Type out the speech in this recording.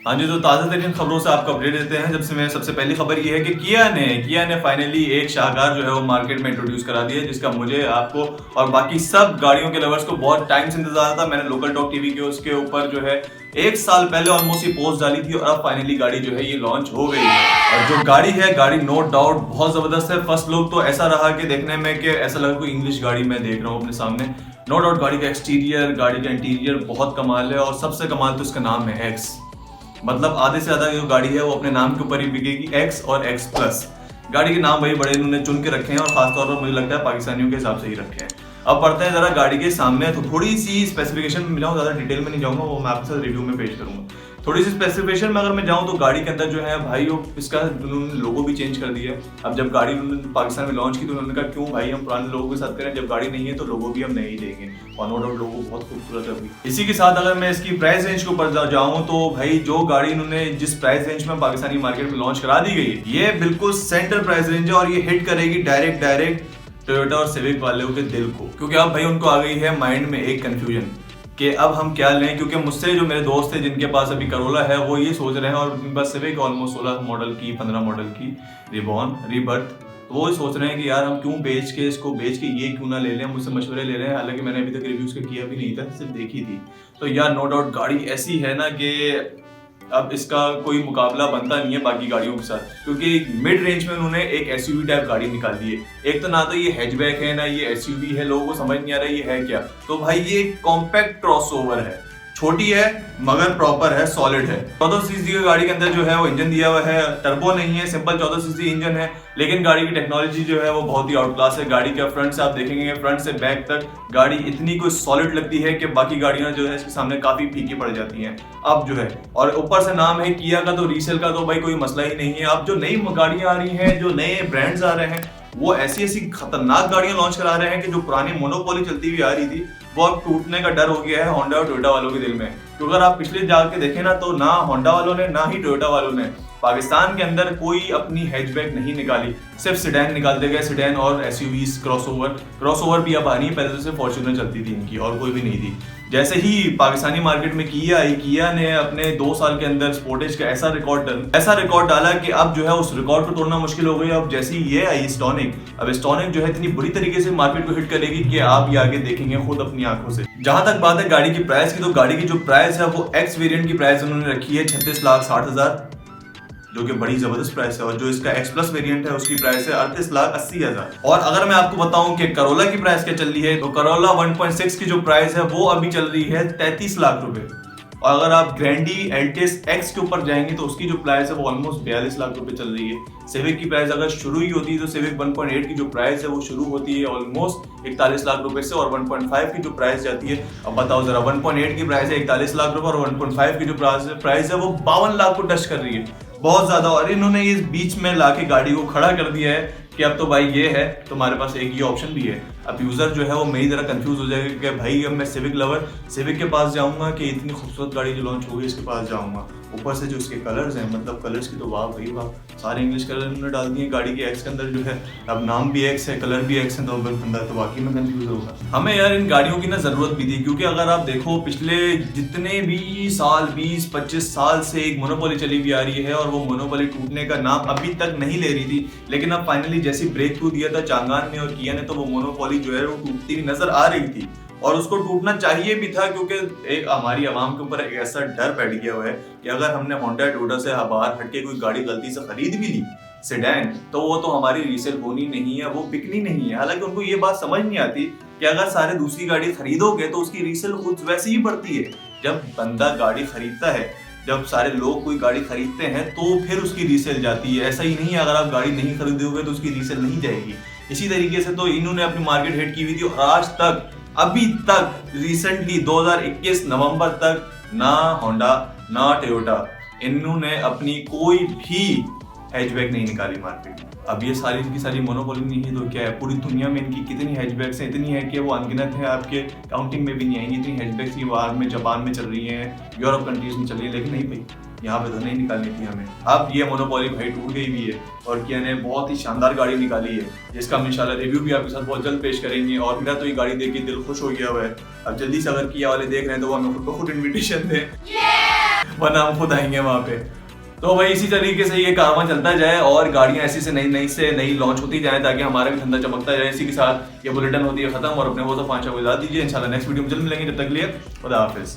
हाँ जी, तो ताज़ा तरीन खबरों से आपको अपडेट देते हैं। जब से मैं सबसे पहली खबर ये है कि किया ने फाइनली एक शाहकार जो है वो मार्केट में इंट्रोड्यूस करा दिया है, जिसका मुझे, आपको और बाकी सब गाड़ियों के लवर्स को बहुत टाइम से इंतजार था। मैंने लोकल टॉक टीवी के उसके ऊपर जो है 1 साल पहले ऑलमोस्ट ये पोस्ट डाली थी और अब फाइनली गाड़ी जो है ये लॉन्च हो गई है। और जो गाड़ी है, गाड़ी नो डाउट बहुत जबरदस्त है। फर्स्ट लुक तो ऐसा रहा कि देखने में कि ऐसा लगा कोई इंग्लिश गाड़ी मैं देख रहा हूँ अपने सामने। नो डाउट गाड़ी का एक्सटीरियर, गाड़ी का इंटीरियर बहुत कमाल है और सबसे कमाल तो इसका नाम है एक्स। मतलब आधे से ज्यादा जो गाड़ी है वो अपने नाम के ऊपर ही बिकेगी, एक्स और एक्स प्लस। गाड़ी के नाम भाई बड़े इन्होंने चुन के रखे हैं और खासतौर पर मुझे लगता है पाकिस्तानियों के हिसाब से ही रखे हैं। अब पढ़ते हैं जरा गाड़ी के सामने, तो थोड़ी सी स्पेसिफिकेशन में मिलाऊं, ज्यादा डिटेल में नहीं जाऊंगा, वो मैं आपके साथ रिव्यू में पेश करूंगा। थोड़ी सी स्पेसिफिकेशन में अगर मैं जाऊं तो गाड़ी के अंदर जो है भाई वो इसका उन्होंने लोगो भी चेंज कर दिया है। अब जब गाड़ी उन्होंने पाकिस्तान में लॉन्च की तो उन्होंने कहा क्यों भाई हम पुराने लोगों के साथ करें, जब गाड़ी नहीं है तो लोगो भी हम नहीं देंगे। और नो डाउट लोगो बहुत खूबसूरत है अभी। इसी के साथ अगर मैं इसकी प्राइस रेंज के ऊपर जाऊं तो भाई जो गाड़ी इन्होंने जिस प्राइस रेंज में पाकिस्तानी मार्केट में लॉन्च करा दी गई, ये बिल्कुल सेंटर प्राइस रेंज है और ये हिट करेगी डायरेक्ट टोयोटा और सिविक वालों के दिल को। क्योंकि अब भाई उनको आ गई है माइंड में एक कंफ्यूजन कि अब हम क्या लें। क्योंकि मुझसे जो मेरे दोस्त थे जिनके पास अभी करोला है वो ये सोच रहे हैं, और उनके पास सिविक ऑलमोस्ट 16 मॉडल की 15 मॉडल की रिबॉर्न रीबर्थ, तो वो सोच रहे हैं कि यार हम क्यों इसको बेच के ये क्यों ना ले लें। मुझसे मशवरे ले रहे हैं, हालांकि मैंने अभी तक रिव्यूज का किया भी नहीं था, सिर्फ देखी थी। तो यार नो डाउट गाड़ी ऐसी है ना कि अब इसका कोई मुकाबला बनता नहीं है बाकी गाड़ियों के साथ। क्योंकि मिड रेंज में उन्होंने एक एसयूवी टाइप गाड़ी निकाल दी है। एक तो ना तो ये हैचबैक है ना ये एसयूवी है, लोगों को समझ नहीं आ रहा ये है क्या। तो भाई ये कॉम्पैक्ट क्रॉसओवर है, छोटी है मगर प्रॉपर है, सॉलिड है। 14 सीसी की गाड़ी के अंदर जो है वो इंजन दिया हुआ है, टर्बो नहीं है, सिंपल 14 सीसी इंजन है। लेकिन गाड़ी की टेक्नोलॉजी जो है वो बहुत ही आउट क्लास है। गाड़ी का फ्रंट से आप देखेंगे, फ्रंट से बैक तक गाड़ी इतनी कोई सॉलिड लगती है कि बाकी गाड़ियां जो है इसके सामने काफी फीकी पड़ जाती हैं। अब जो है और ऊपर से नाम है किया का, तो रीसेल का तो भाई कोई मसला ही नहीं है। अब जो नई गाड़ियां आ रही हैं, जो नए ब्रांड्स आ रहे हैं, वो ऐसी खतरनाक गाड़ियां लॉन्च करा रहे हैं कि जो पुरानी मोनोपोली चलती हुई आ रही थी वो अब टूटने का डर हो गया है होंडा और टोयोटा वालों के दिल में। क्योंकि अगर आप पिछले जाके देखें ना तो ना होंडा वालों ने ना ही टोयोटा वालों ने पाकिस्तान के अंदर कोई अपनी हैचबैक नहीं निकाली, सिर्फ सिडैन निकालते गए, सिडैन और एसयूवीज, क्रॉसओवर भी अब आ रही है। पहले तो सिर्फ फॉर्च्यूनर चलती थी इनकी और कोई भी नहीं थी। जैसे ही पाकिस्तानी मार्केट में किया आई, किया ने अपने 2 साल के अंदर स्पोर्टेज का ऐसा रिकॉर्ड डाला कि अब जो है उस रिकॉर्ड को तोड़ना मुश्किल हो गई। अब जैसी ये आई स्टॉनिक, अब स्टॉनिक जो है इतनी बुरी तरीके से मार्केट को हिट करेगी कि आप ये आगे देखेंगे खुद अपनी आंखों से। जहां तक बात है गाड़ी की प्राइस की, तो गाड़ी की जो प्राइस है वो एक्स वेरिएंट की प्राइस उन्होंने रखी है 36,60,000, जो कि बड़ी जबरदस्त प्राइस है। और जो इसका एक्स प्लस वेरिएंट है उसकी प्राइस है 38,80,000। और अगर मैं आपको बताऊं कि करोला की प्राइस क्या चल रही है, तो करोला 1.6 की जो प्राइस है वो अभी चल रही है 33 लाख रुपए। और अगर आप ग्रैंडी एल्टिस एक्स के ऊपर जाएंगे तो उसकी जो प्राइस है वो ऑलमोस्ट 42 लाख रुपए चल रही है। सिविक की प्राइस अगर शुरू ही होती है तो सिविक 1.8 की जो प्राइस है वो शुरू होती है ऑलमोस्ट 41 लाख रुपए से, और 1.5 की जो प्राइस जाती है, अब बताओ जरा, 1.8 की प्राइस है 41 लाख रुपए और 1.5 की जो प्राइस है वो 52 लाख को टच कर रही है, बहुत ज्यादा। और इन्होंने इस बीच में लाके गाड़ी को खड़ा कर दिया है कि अब तो भाई ये है, तुम्हारे पास एक ये ऑप्शन भी है। अब यूजर जो है वो मेरी तरह कंफ्यूज हो जाएगा कि भाई अब मैं सिविक के पास जाऊंगा कि इतनी खूबसूरत गाड़ी जो लॉन्च हो गई इसके पास जाऊंगा। ऊपर से जो इसके कलर्स हैं, मतलब कलर्स की तो वाह भाई वाह, सारे इंग्लिश कलर इन्होंने डाल दिए गाड़ी के एक्स के अंदर। जो है अब नाम भी एक्स है, कलर भी एक्स है, तो बंदा तो वाकई में कंफ्यूज होगा। हमें यार इन गाड़ियों की ना जरूरत भी थी, क्योंकि अगर आप देखो पिछले जितने भी साल 20-25 साल से एक मोनोपोली चली हुई आ रही है और वो मोनोपोली टूटने का नाम अभी तक नहीं ले रही थी। लेकिन अब फाइनली जैसी ब्रेक थ्रू दिया था चांगान ने और किया ने, तो वो मोनोपोली जो है वो टूटती नजर आ रही थी और उसको टूटना चाहिए भी था। क्योंकि एक हमारी आवाम के ऊपर एक ऐसा डर बैठ गया हुआ है कि अगर हमने होंडा टोयोटा से बाहर हटके कोई गाड़ी गलती से खरीद भी ली सेडान, तो वो तो हमारी रीसेल होनी नहीं है, वो बिकनी नहीं है। हालांकि उनको ये बात समझ नहीं आती कि अगर सारे दूसरी गाड़ी खरीदोगे तो उसकी रीसेल खुद वैसे ही बढ़ती है। जब बंदा गाड़ी खरीदता है, जब सारे लोग कोई गाड़ी खरीदते हैं तो फिर उसकी रीसेल जाती है। ऐसा ही नहीं है अगर आप गाड़ी नहीं खरीदोगे तो उसकी रीसेल नहीं जाएगी। इसी तरीके से तो इन्होंने अपनी मार्केट हिट की हुई थी और आज तक, अभी तक रिसेंटली 2021 नवंबर तक ना होंडा ना टोयोटा इन्होंने अपनी कोई भी हैचबैक नहीं निकाली मार्केट में। अब ये सारी इनकी सारी मोनोपोली नहीं है तो क्या है, पूरी दुनिया में इनकी कितनी हैचबैक्स हैं, इतनी है कि वो अनगिनत है, आपके काउंटिंग में भी नहीं आएंगी। इतनी हैचबैक्स की बाहर में जापान में चल रही हैं, यूरोप कंट्रीज में चल रही है, लेकिन नहीं भाई यहाँ पे तो नहीं निकालनी थी हमें। अब ये मोनोपोली भाई टूट गई भी है और किया ने बहुत ही शानदार गाड़ी निकाली है, जिसका हम इंशाल्लाह रिव्यू भी आपके साथ बहुत जल्द पेश करेंगे। और मेरा तो ये गाड़ी देख के दिल खुश हो गया हुआ है। अब जल्दी से अगर किया वाले देख रहे हैं तो वो हमें खुद ब खुद इन्विटेशन दें। वरना हम खुद आएंगे वहां पे। तो भाई इसी तरीके से ये कारवां चलता जाए और गाड़ियां ऐसी से नई लॉन्च होती जाए ताकि हमारा भी धंधा चमकता जाए। इसी के साथ ये बुलेटिन होती है खत्म और अपने वो तो 5 को बता दीजिए। इंशाल्लाह नेक्स्ट वीडियो में जल्द मिलेंगे, जब तक के लिए खुदा हाफिज।